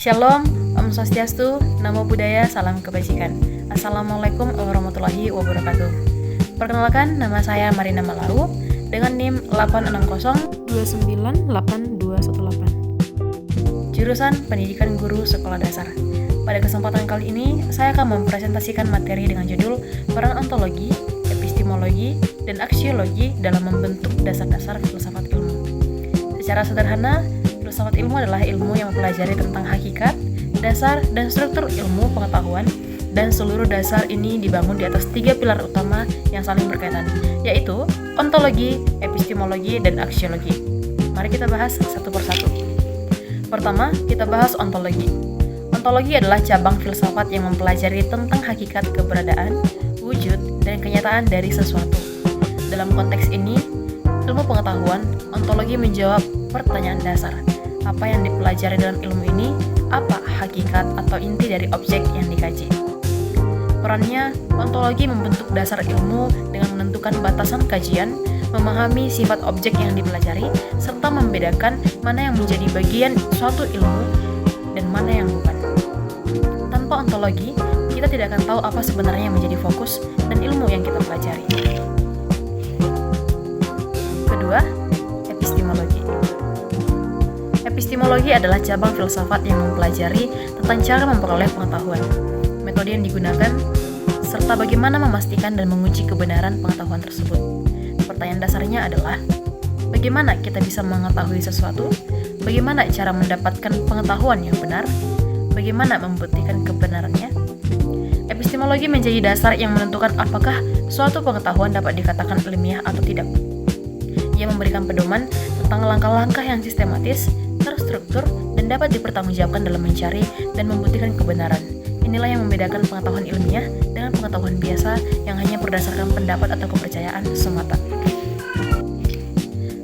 Shalom, Om Swastiastu, Namo Buddhaya, Salam Kebajikan. Assalamualaikum warahmatullahi wabarakatuh. Perkenalkan, nama saya Marina Malaru dengan NIM 860298218. Jurusan Pendidikan Guru Sekolah Dasar. Pada kesempatan kali ini, saya akan mempresentasikan materi dengan judul Peran Ontologi, Epistemologi, dan Aksiologi dalam membentuk dasar-dasar filsafat ilmu. Secara sederhana, filsafat ilmu adalah ilmu yang mempelajari tentang hakikat, dasar, dan struktur ilmu pengetahuan, dan seluruh dasar ini dibangun di atas 3 pilar utama yang saling berkaitan, yaitu ontologi, epistemologi, dan aksiologi. Mari kita bahas satu persatu. Pertama, kita bahas ontologi. Ontologi adalah cabang filsafat yang mempelajari tentang hakikat keberadaan, wujud, dan kenyataan dari sesuatu. Dalam konteks ini, ilmu pengetahuan, ontologi menjawab pertanyaan dasar. Apa yang dipelajari dalam ilmu ini? Apa hakikat atau inti dari objek yang dikaji? Perannya, ontologi membentuk dasar ilmu dengan menentukan batasan kajian, memahami sifat objek yang dipelajari, serta membedakan mana yang menjadi bagian suatu ilmu dan mana yang bukan. Tanpa ontologi, kita tidak akan tahu apa sebenarnya yang menjadi fokus dan ilmu yang kita pelajari. Kedua, epistemologi. Epistemologi adalah cabang filsafat yang mempelajari tentang cara memperoleh pengetahuan, metode yang digunakan, serta bagaimana memastikan dan menguji kebenaran pengetahuan tersebut. Pertanyaan dasarnya adalah, bagaimana kita bisa mengetahui sesuatu? Bagaimana cara mendapatkan pengetahuan yang benar? Bagaimana membuktikan kebenarannya? Epistemologi menjadi dasar yang menentukan apakah suatu pengetahuan dapat dikatakan ilmiah atau tidak. Ia memberikan pedoman tentang langkah-langkah yang sistematis, terstruktur, dan dapat dipertanggungjawabkan dalam mencari dan membuktikan kebenaran. Inilah yang membedakan pengetahuan ilmiah dengan pengetahuan biasa yang hanya berdasarkan pendapat atau kepercayaan semata.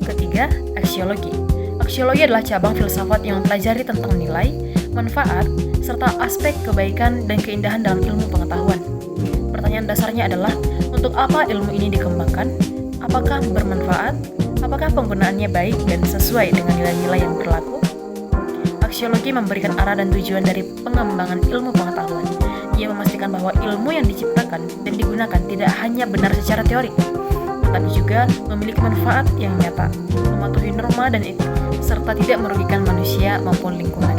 Ketiga, aksiologi. Aksiologi adalah cabang filsafat yang mempelajari tentang nilai, manfaat, serta aspek kebaikan dan keindahan dalam ilmu pengetahuan. Pertanyaan dasarnya adalah, untuk apa ilmu ini dikembangkan? Apakah bermanfaat? Apakah penggunaannya baik dan sesuai dengan nilai-nilai yang berlaku? Aksiologi memberikan arah dan tujuan dari pengembangan ilmu pengetahuan. Ia memastikan bahwa ilmu yang diciptakan dan digunakan tidak hanya benar secara teori, tetapi juga memiliki manfaat yang nyata, mematuhi norma dan etik, serta tidak merugikan manusia maupun lingkungan.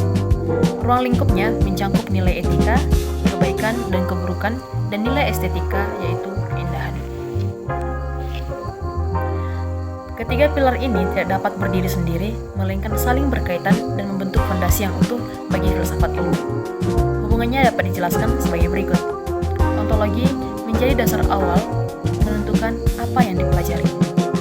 Ruang lingkupnya mencakup nilai etika, kebaikan dan keburukan, dan nilai estetika, yaitu keindahan. Ketiga pilar ini tidak dapat berdiri sendiri, melainkan saling berkaitan dan membentuk fondasi yang utuh bagi filsafat ilmu. Hubungannya dapat dijelaskan sebagai berikut. Ontologi menjadi dasar awal menentukan apa yang dipelajari.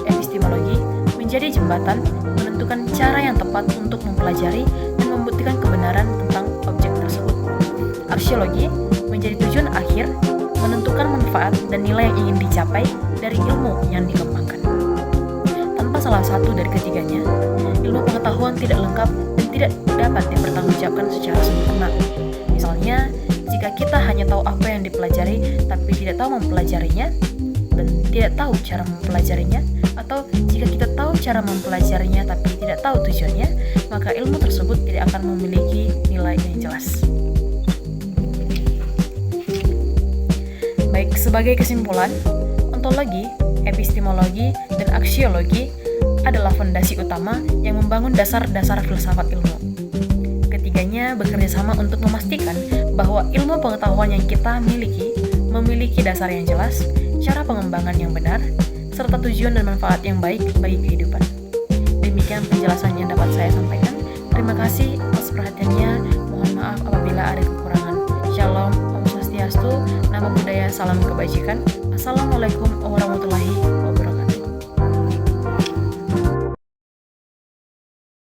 Epistemologi menjadi jembatan menentukan cara yang tepat untuk mempelajari dan membuktikan kebenaran tentang objek tersebut. Aksiologi menjadi tujuan akhir menentukan manfaat dan nilai yang ingin dicapai dari ilmu yang dikembangkan. Tanpa salah satu dari ketiganya, ilmu pengetahuan tidak lengkap dan tidak dapat dipertanggungjawabkan secara sempurna. Misalnya, jika kita hanya tahu apa yang dipelajari tapi tidak tahu mempelajarinya, dan tidak tahu cara mempelajarinya, atau jika kita tahu cara mempelajarinya tapi tidak tahu tujuannya, maka ilmu tersebut tidak akan memiliki nilai yang jelas. Baik, sebagai kesimpulan, ontologi, epistemologi, dan aksiologi adalah fondasi utama yang membangun dasar-dasar filsafat ilmu. Ketiganya bekerja sama untuk memastikan bahwa ilmu pengetahuan yang kita miliki memiliki dasar yang jelas, cara pengembangan yang benar, serta tujuan dan manfaat yang baik bagi kehidupan. Demikian penjelasan yang dapat saya sampaikan. Terima kasih atas perhatiannya. Mohon maaf apabila ada kekurangan. Shalom, Om Swastiastu, Namo Buddhaya, Salam Kebajikan. Assalamualaikum warahmatullahi wabarakatuh.